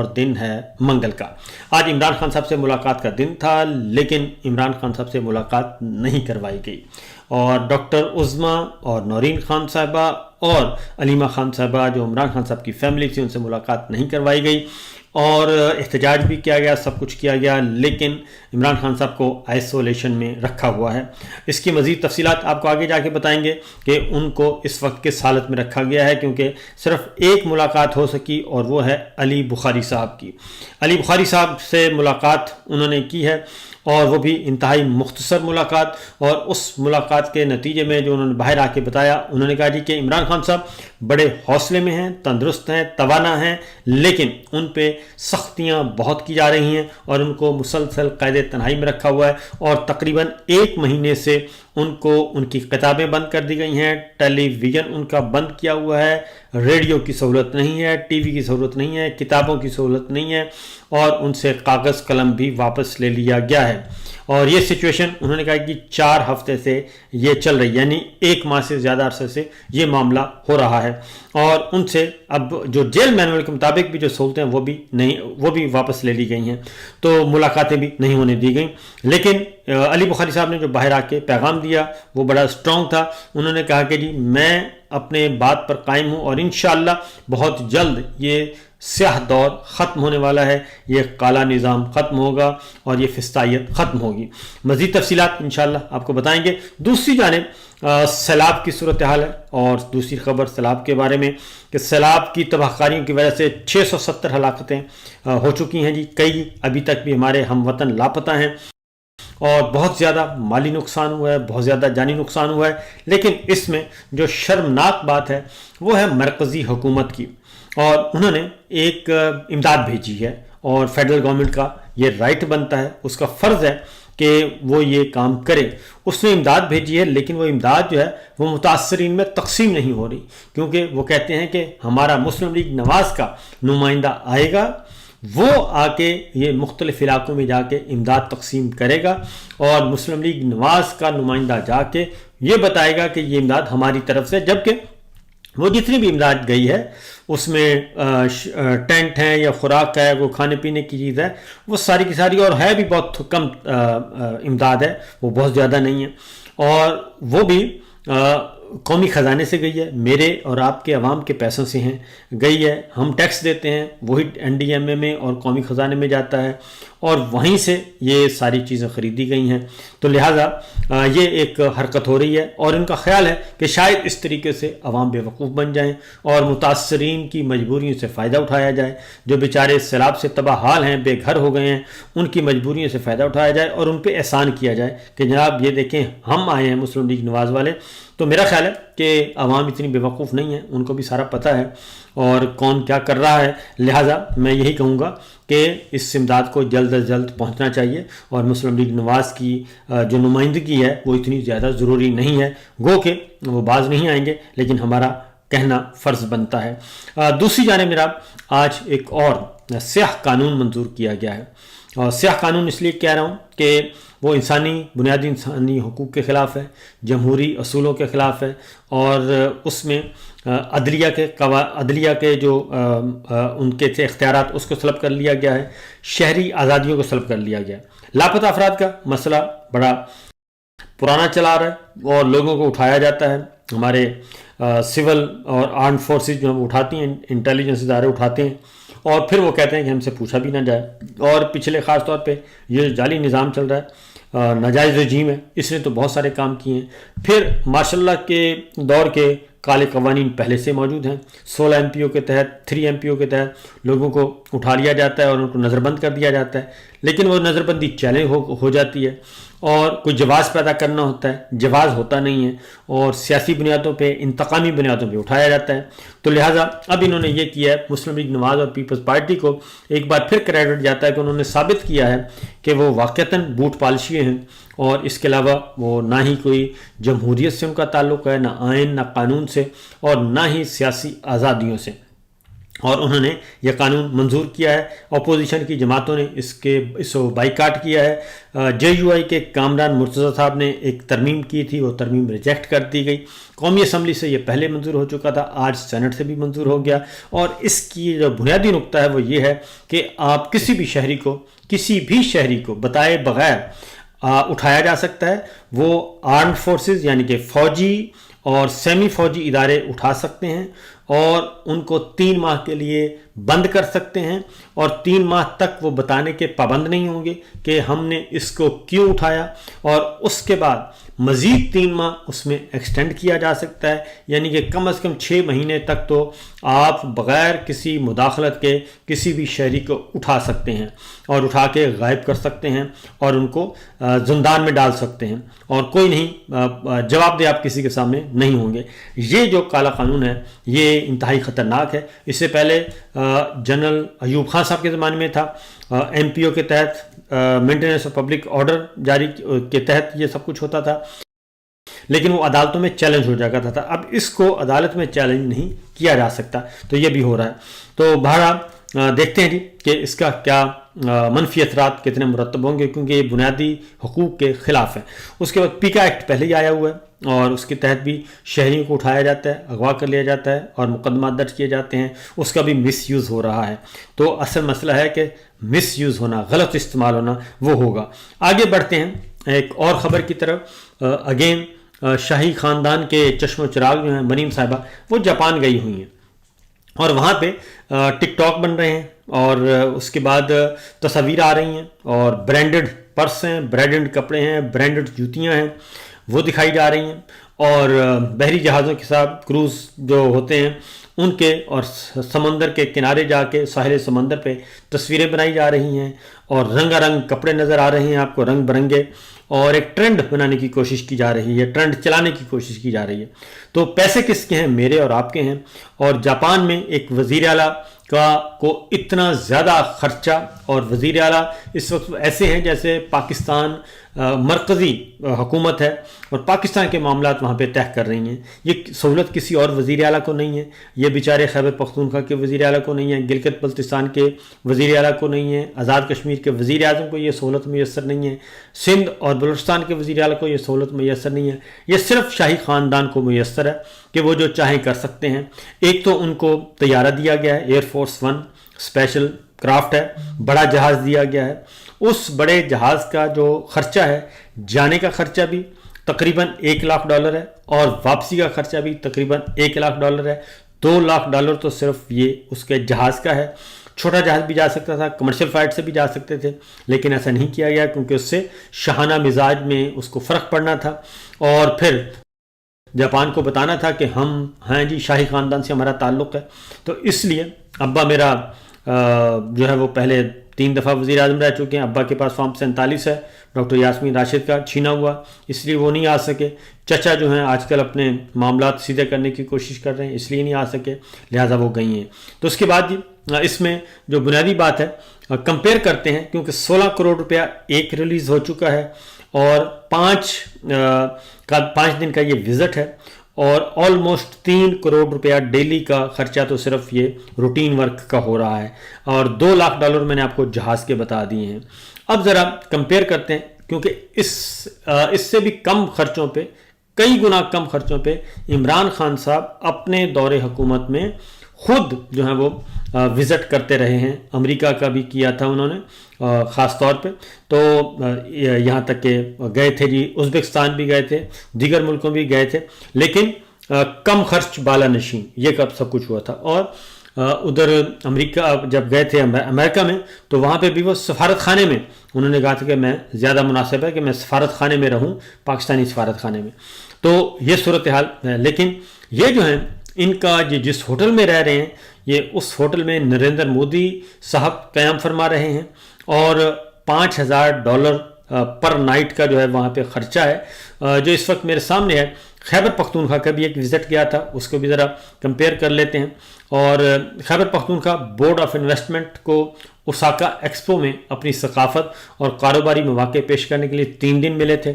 اور دن ہے منگل کا۔ آج عمران خان صاحب سے ملاقات کا دن تھا، لیکن عمران خان صاحب سے ملاقات نہیں کروائی گئی، اور ڈاکٹر عظمیٰ اور نورین خان صاحبہ اور علیمہ خان صاحبہ جو عمران خان صاحب کی فیملی تھی ان سے ملاقات نہیں کروائی گئی، اور احتجاج بھی کیا گیا، سب کچھ کیا گیا، لیکن عمران خان صاحب کو آئسولیشن میں رکھا ہوا ہے۔ اس کی مزید تفصیلات آپ کو آگے جا کے بتائیں گے کہ ان کو اس وقت کس حالت میں رکھا گیا ہے، کیونکہ صرف ایک ملاقات ہو سکی اور وہ ہے علی بخاری صاحب کی۔ علی بخاری صاحب سے ملاقات انہوں نے کی ہے، اور وہ بھی انتہائی مختصر ملاقات، اور اس ملاقات کے نتیجے میں جو انہوں نے باہر آ کے بتایا، انہوں نے کہا جی کہ عمران خان صاحب بڑے حوصلے میں ہیں، تندرست ہیں، توانا ہیں، لیکن ان پہ سختیاں بہت کی جا رہی ہیں، اور ان کو مسلسل قید تنہائی میں رکھا ہوا ہے، اور تقریباً 1 مہینے سے ان کو ان کی کتابیں بند کر دی گئی ہیں، ٹیلی ویژن ان کا بند کیا ہوا ہے، ریڈیو کی سہولت نہیں ہے، ٹی وی کی سہولت نہیں ہے، کتابوں کی سہولت نہیں ہے، اور ان سے کاغذ قلم بھی واپس لے لیا گیا ہے۔ اور یہ سچویشن انہوں نے کہا کہ 4 ہفتے سے یہ چل رہی، یعنی 1 ماہ سے زیادہ عرصے سے یہ معاملہ ہو رہا ہے، اور ان سے اب جو جیل مینول کے مطابق بھی جو سہولتیں وہ بھی واپس لے لی گئی ہیں، تو ملاقاتیں بھی نہیں ہونے دی گئیں۔ لیکن علی بخاری صاحب نے جو باہر آ کے پیغام دیا وہ بڑا سٹرونگ تھا۔ انہوں نے کہا کہ جی میں اپنے بات پر قائم ہوں، اور انشاءاللہ بہت جلد یہ سیاہ دور ختم ہونے والا ہے، یہ کالا نظام ختم ہوگا، اور یہ فسطائیت ختم ہوگی۔ مزید تفصیلات انشاءاللہ آپ کو بتائیں گے۔ دوسری جانب سیلاب کی صورتحال ہے، اور دوسری خبر سیلاب کے بارے میں کہ سیلاب کی تباہ کاریوں کی وجہ سے 670 ہلاکتیں ہو چکی ہیں جی، کئی ابھی تک بھی ہمارے ہم وطن لاپتہ ہیں، اور بہت زیادہ مالی نقصان ہوا ہے، بہت زیادہ جانی نقصان ہوا ہے۔ لیکن اس میں جو شرمناک بات ہے وہ ہے مرکزی حکومت کی، اور انہوں نے ایک امداد بھیجی ہے، اور فیڈرل گورنمنٹ کا یہ رائٹ بنتا ہے، اس کا فرض ہے کہ وہ یہ کام کرے۔ اس نے امداد بھیجی ہے، لیکن وہ امداد جو ہے وہ متاثرین میں تقسیم نہیں ہو رہی، کیونکہ وہ کہتے ہیں کہ ہمارا مسلم لیگ نواز کا نمائندہ آئے گا، وہ آ کے یہ مختلف علاقوں میں جا کے امداد تقسیم کرے گا، اور مسلم لیگ نواز کا نمائندہ جا کے یہ بتائے گا کہ یہ امداد ہماری طرف سے، جبکہ وہ جتنی بھی امداد گئی ہے اس میں ٹینٹ ہیں یا خوراک ہے، وہ کھانے پینے کی چیز ہے، وہ ساری کی ساری، اور ہے بھی بہت کم امداد ہے، وہ بہت زیادہ نہیں ہے، اور وہ بھی قومی خزانے سے گئی ہے، میرے اور آپ کے عوام کے پیسوں سے ہیں گئی ہے، ہم ٹیکس دیتے ہیں، وہی این ڈی ایم اے میں اور قومی خزانے میں جاتا ہے، اور وہیں سے یہ ساری چیزیں خریدی گئی ہیں۔ تو لہٰذا یہ ایک حرکت ہو رہی ہے، اور ان کا خیال ہے کہ شاید اس طریقے سے عوام بے وقوف بن جائیں، اور متاثرین کی مجبوریوں سے فائدہ اٹھایا جائے، جو بیچارے سیلاب سے تباہ حال ہیں، بے گھر ہو گئے ہیں، ان کی مجبوریوں سے فائدہ اٹھایا جائے، اور ان پہ احسان کیا جائے کہ جناب یہ دیکھیں ہم آئے ہیں مسلم لیگ نواز والے۔ تو میرا خیال ہے کہ عوام اتنی بے وقوف نہیں ہے، ان کو بھی سارا پتہ ہے اور کون کیا کر رہا ہے، لہٰذا میں یہی کہوں گا کہ اس امداد کو جلد از جلد پہنچنا چاہیے، اور مسلم لیگ نواز کی جو نمائندگی ہے وہ اتنی زیادہ ضروری نہیں ہے، گو کہ وہ باز نہیں آئیں گے، لیکن ہمارا کہنا فرض بنتا ہے۔ دوسری جانب جناب آج ایک اور سیاہ قانون منظور کیا گیا ہے، اور سیاہ قانون اس لیے کہہ رہا ہوں کہ وہ بنیادی انسانی حقوق کے خلاف ہے، جمہوری اصولوں کے خلاف ہے، اور اس میں عدلیہ کے جو ان کے تھے اختیارات اس کو سلب کر لیا گیا ہے، شہری آزادیوں کو سلب کر لیا گیا ہے۔ لاپتہ افراد کا مسئلہ بڑا پرانا چلا رہا ہے، اور لوگوں کو اٹھایا جاتا ہے، ہمارے سول اور آرمڈ فورسز جو ہم اٹھاتی ہیں، انٹیلیجنس ادارے اٹھاتے ہیں، اور پھر وہ کہتے ہیں کہ ہم سے پوچھا بھی نہ جائے۔ اور پچھلے خاص طور پہ یہ جعلی نظام چل رہا ہے، ناجائز رجیم ہے، اس نے تو بہت سارے کام کیے ہیں۔ پھر ماشاء اللہ کے دور کے کالے قوانین پہلے سے موجود ہیں، 16 ایم پی او کے تحت، 3 ایم پی او کے تحت لوگوں کو اٹھا لیا جاتا ہے اور ان کو نظر بند کر دیا جاتا ہے، لیکن وہ نظر بندی چیلنج ہو جاتی ہے، اور کوئی جواز پیدا کرنا ہوتا ہے، جواز ہوتا نہیں ہے، اور سیاسی بنیادوں پہ، انتقامی بنیادوں پہ اٹھایا جاتا ہے۔ تو لہٰذا اب انہوں نے یہ کیا ہے، مسلم لیگ نواز اور پیپلز پارٹی کو ایک بار پھر کریڈٹ جاتا ہے کہ انہوں نے ثابت کیا ہے کہ وہ واقعتاً بوٹ پالشی ہیں، اور اس کے علاوہ وہ نہ ہی کوئی جمہوریت سے ان کا تعلق ہے، نہ آئین، نہ قانون سے، اور نہ ہی سیاسی آزادیوں سے۔ اور انہوں نے یہ قانون منظور کیا ہے۔ اپوزیشن کی جماعتوں نے اس کو بائیکاٹ کیا ہے۔ جے یو آئی کے کامران مرتضیٰ صاحب نے ایک ترمیم کی تھی، وہ ترمیم ریجیکٹ کر دی گئی۔ قومی اسمبلی سے یہ پہلے منظور ہو چکا تھا، آج سینٹ سے بھی منظور ہو گیا۔ اور اس کی جو بنیادی نقطہ ہے وہ یہ ہے کہ آپ کسی بھی شہری کو بتائے بغیر اٹھایا جا سکتا ہے۔ وہ آرمڈ فورسز یعنی کہ فوجی اور سیمی فوجی ادارے اٹھا سکتے ہیں اور ان کو 3 ماہ کے لیے بند کر سکتے ہیں، اور 3 ماہ تک وہ بتانے کے پابند نہیں ہوں گے کہ ہم نے اس کو کیوں اٹھایا، اور اس کے بعد مزید 3 ماہ اس میں ایکسٹینڈ کیا جا سکتا ہے، یعنی کہ کم از کم 6 مہینے تک تو آپ بغیر کسی مداخلت کے کسی بھی شہری کو اٹھا سکتے ہیں اور اٹھا کے غائب کر سکتے ہیں اور ان کو زندان میں ڈال سکتے ہیں، اور کوئی نہیں جواب دہ آپ کسی کے سامنے نہیں ہوں گے۔ یہ جو کالا قانون ہے یہ انتہائی خطرناک ہے۔ اس سے پہلے جنرل ایوب خان صاحب کے زمانے میں تھا، ایم پی او کے تحت مینٹیننس آف پبلک آرڈر جاری کے تحت یہ سب کچھ ہوتا تھا، لیکن وہ عدالتوں میں چیلنج ہو جاتا تھا۔ اب اس کو عدالت میں چیلنج نہیں کیا جا سکتا، تو یہ بھی ہو رہا ہے۔ تو بہرحال دیکھتے ہیں جی کہ اس کا کیا منفی اثرات کتنے مرتب ہوں گے، کیونکہ یہ بنیادی حقوق کے خلاف ہے۔ اس کے بعد پیکا ایکٹ پہلے ہی آیا ہوا ہے اور اس کے تحت بھی شہریوں کو اٹھایا جاتا ہے، اغوا کر لیا جاتا ہے اور مقدمات درج کیے جاتے ہیں، اس کا بھی مس یوز ہو رہا ہے۔ تو اصل مسئلہ ہے کہ مس یوز ہونا، غلط استعمال ہونا وہ ہوگا۔ آگے بڑھتے ہیں ایک اور خبر کی طرف۔ اگین شاہی خاندان کے چشم و چراغ جو ہیں مریم صاحبہ، وہ جاپان گئی ہوئی ہیں اور وہاں پہ ٹک ٹاک بن رہے ہیں، اور اس کے بعد تصاویر آ رہی ہیں، اور برانڈڈ پرس ہیں، برانڈڈ کپڑے ہیں، برانڈڈ جوتیاں ہیں، وہ دکھائی جا رہی ہیں، اور بحری جہازوں کے ساتھ کروز جو ہوتے ہیں ان کے، اور سمندر کے کنارے جا کے ساحل سمندر پہ تصویریں بنائی جا رہی ہیں، اور رنگا رنگ کپڑے نظر آ رہے ہیں آپ کو، رنگ برنگے، اور ایک ٹرینڈ بنانے کی کوشش کی جا رہی ہے، ٹرینڈ چلانے کی کوشش کی جا رہی ہے۔ تو پیسے کس کے ہیں؟ میرے اور آپ کے ہیں۔ اور جاپان میں ایک وزیر اعلیٰ کو اتنا زیادہ خرچہ، اور وزیر اعلیٰ اس وقت ایسے ہیں جیسے پاکستان مرکزی حکومت ہے اور پاکستان کے معاملات وہاں پہ طے کر رہی ہیں۔ یہ سہولت کسی اور وزیر اعلیٰ کو نہیں ہے، یہ بیچارے خیبر پختونخوا کے وزیر اعلیٰ کو نہیں ہے، گلگت بلتستان کے وزیر اعلیٰ کو نہیں ہے، آزاد کشمیر کے وزیر اعظم کو یہ سہولت میسر نہیں ہے، سندھ اور بلوچستان کے وزیر اعلیٰ کو یہ سہولت میسر نہیں ہے۔ یہ صرف شاہی خاندان کو میسر ہے کہ وہ جو چاہیں کر سکتے ہیں۔ ایک تو ان کو طیارہ دیا گیا ہے، ایئر فورس 1 اسپیشل کرافٹ ہے، بڑا جہاز دیا گیا ہے۔ اس بڑے جہاز کا جو خرچہ ہے، جانے کا خرچہ بھی تقریباً $1,00,000 ہے، اور واپسی کا خرچہ بھی تقریباً $1,00,000 ہے۔ $2,00,000 تو صرف یہ اس کے جہاز کا ہے۔ چھوٹا جہاز بھی جا سکتا تھا، کمرشل فلائٹ سے بھی جا سکتے تھے، لیکن ایسا نہیں کیا گیا کیونکہ اس سے شاہانہ مزاج میں اس کو فرق پڑنا تھا، اور پھر جاپان کو بتانا تھا کہ ہم ہیں جی، شاہی خاندان سے ہمارا تعلق ہے۔ تو اس لیے ابا میرا جو ہے وہ پہلے 3 دفعہ وزیر اعظم رہ چکے ہیں، ابا کے پاس فارم 47 ہے ڈاکٹر یاسمین راشد کا، چھینا ہوا، اس لیے وہ نہیں آ سکے۔ چچا جو ہیں آج کل اپنے معاملات سیدھے کرنے کی کوشش کر رہے ہیں، اس لیے نہیں آ سکے، لہٰذا وہ گئی ہیں۔ تو اس کے بعد اس میں جو بنیادی بات ہے کمپیئر کرتے ہیں، کیونکہ 16 کروڑ روپیہ ایک ریلیز ہو چکا ہے، اور 5 دن کا یہ وزٹ ہے، اور آلموسٹ 3 کروڑ روپیہ ڈیلی کا خرچہ تو صرف یہ روٹین ورک کا ہو رہا ہے، اور $2,00,000 میں نے آپ کو جہاز کے بتا دیے ہیں۔ اب ذرا کمپیئر کرتے ہیں، کیونکہ اس سے بھی کم خرچوں پہ، کئی گنا کم خرچوں پہ عمران خان صاحب اپنے دور حکومت میں خود جو ہے وہ وزٹ کرتے رہے ہیں۔ امریکہ کا بھی کیا تھا انہوں نے خاص طور پہ، تو یہاں تک کہ گئے تھے جی ازبکستان بھی گئے تھے، دیگر ملکوں بھی گئے تھے، لیکن کم خرچ بالا نشین یہ کب سب کچھ ہوا تھا۔ اور ادھر امریکہ جب گئے تھے امریکہ میں، تو وہاں پہ بھی وہ سفارت خانے میں انہوں نے کہا تھا کہ میں زیادہ مناسب ہے کہ میں سفارت خانے میں رہوں، پاکستانی سفارت خانے میں۔ تو یہ صورتحال ہے، لیکن یہ جو ہیں ان کا جس ہوٹل میں رہ رہے ہیں، یہ اس ہوٹل میں نریندر مودی صاحب قیام فرما رہے ہیں، اور $5,000 پر نائٹ کا جو ہے وہاں پہ خرچہ ہے، جو اس وقت میرے سامنے ہے۔ خیبر پختونخوا کا بھی ایک وزٹ گیا تھا، اس کو بھی ذرا کمپیئر کر لیتے ہیں۔ اور Khyber Pakhtunkhwa board of investment کو اوساکا ایکسپو میں اپنی ثقافت اور کاروباری مواقع پیش کرنے کے لیے 3 دن ملے تھے،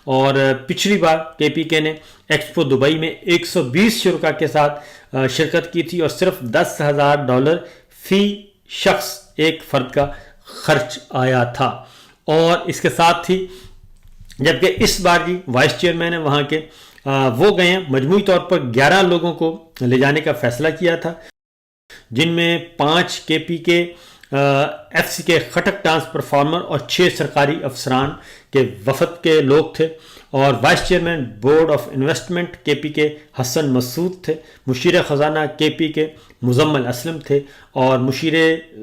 اور پچھلی بار کے پی کے نے ایکسپو دبئی میں 120 شرکا کے ساتھ شرکت کی تھی اور صرف $10,000 فی شخص ایک فرد کا خرچ آیا تھا. اور اس کے ساتھ ہی جبکہ اس بار جی وائس چیئرمین ہیں وہاں کے وہ گئے ہیں, مجموعی طور پر 11 لوگوں کو لے جانے کا فیصلہ کیا تھا, جن میں 5 کے پی کے ایف سی کے خٹک ڈانس پرفارمر اور 6 سرکاری افسران کے وفد کے لوگ تھے. اور vice chairman board of investment کے پی کے حسن مسعود تھے, مشیر خزانہ کے پی کے مزمل اسلم تھے, اور مشیر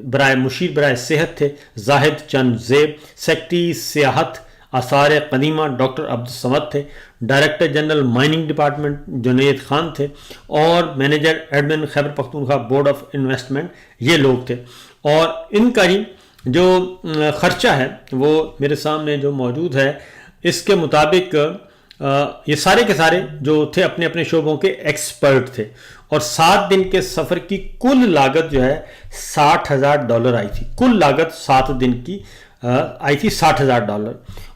برائے صحت تھے زاہد چند زیب, سیکرٹری سیاحت آثار قدیمہ ڈاکٹر عبدالصمد تھے, director general mining department Junaid Khan تھے, اور manager admin Khyber Pakhtunkhwa board of investment یہ لوگ تھے. اور ان کا ہی جو خرچہ ہے وہ میرے سامنے جو موجود ہے, اس کے مطابق یہ سارے کے سارے جو تھے اپنے اپنے شعبوں کے ایکسپرٹ تھے, اور 7 دن کے سفر کی کل لاگت جو ہے $60,000 آئی تھی. کل لاگت 7 دن کی آئی تھی $60,000,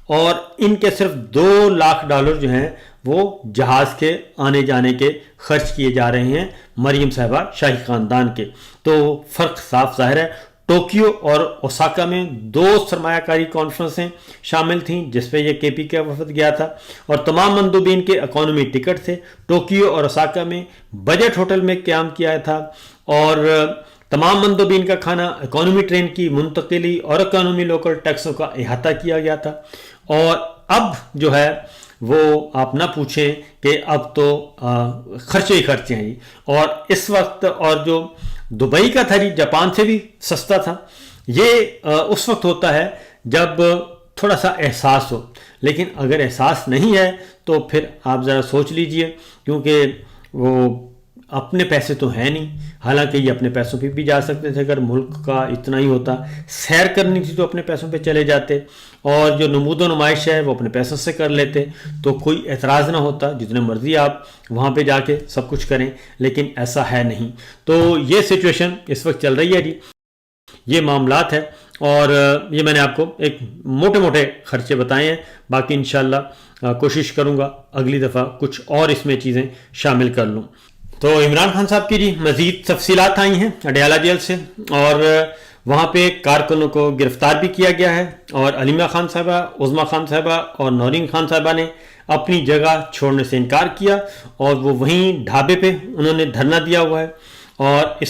اور ان کے صرف $2 لاکھ جو ہیں وہ جہاز کے آنے جانے کے خرچ کیے جا رہے ہیں مریم صاحبہ شاہی خاندان کے. تو فرق صاف ظاہر ہے. ٹوکیو اور اوساکا میں 2 سرمایہ کاری کانفرنسیں شامل تھیں جس پہ یہ کے پی کا وفد گیا تھا, اور تمام مندوبین کے اکانومی ٹکٹ تھے. ٹوکیو اور اوساکا میں بجٹ ہوٹل میں قیام کیا تھا, اور تمام مندوبین کا کھانا اکانومی ٹرین کی منتقلی اور اکانومی لوکل ٹیکسوں کا احاطہ کیا گیا تھا. اور اب جو ہے وہ آپ نہ پوچھیں کہ اب تو خرچے ہی خرچے ہیں. اور اس وقت اور جو دبئی کا تھا جی جاپان سے بھی سستا تھا. یہ اس وقت ہوتا ہے جب تھوڑا سا احساس ہو, لیکن اگر احساس نہیں ہے تو پھر آپ ذرا سوچ لیجئے, کیونکہ وہ اپنے پیسے تو ہیں نہیں. حالانکہ یہ اپنے پیسوں پہ بھی جا سکتے تھے اگر ملک کا اتنا ہی ہوتا. سیر کرنی تھی تو اپنے پیسوں پہ چلے جاتے, اور جو نمود و نمائش ہے وہ اپنے پیسوں سے کر لیتے, تو کوئی اعتراض نہ ہوتا. جتنے مرضی آپ وہاں پہ جا کے سب کچھ کریں, لیکن ایسا ہے نہیں. تو یہ سچویشن اس وقت چل رہی ہے جی, یہ معاملات ہے. اور یہ میں نے آپ کو ایک موٹے موٹے خرچے بتائے ہیں. باقی انشاءاللہ کوشش کروں گا اگلی دفعہ کچھ اور اس میں چیزیں شامل کر لوں. تو عمران خان صاحب کی جی مزید تفصیلات آئی ہیں اڈیالہ جیل سے, اور وہاں پہ کارکنوں کو گرفتار بھی کیا گیا ہے. اور علیمہ خان صاحبہ, عظما خان صاحبہ اور نورین خان صاحبہ نے اپنی جگہ چھوڑنے سے انکار کیا, اور وہ وہیں ڈھابے پہ انہوں نے دھرنا دیا ہوا ہے. اور اس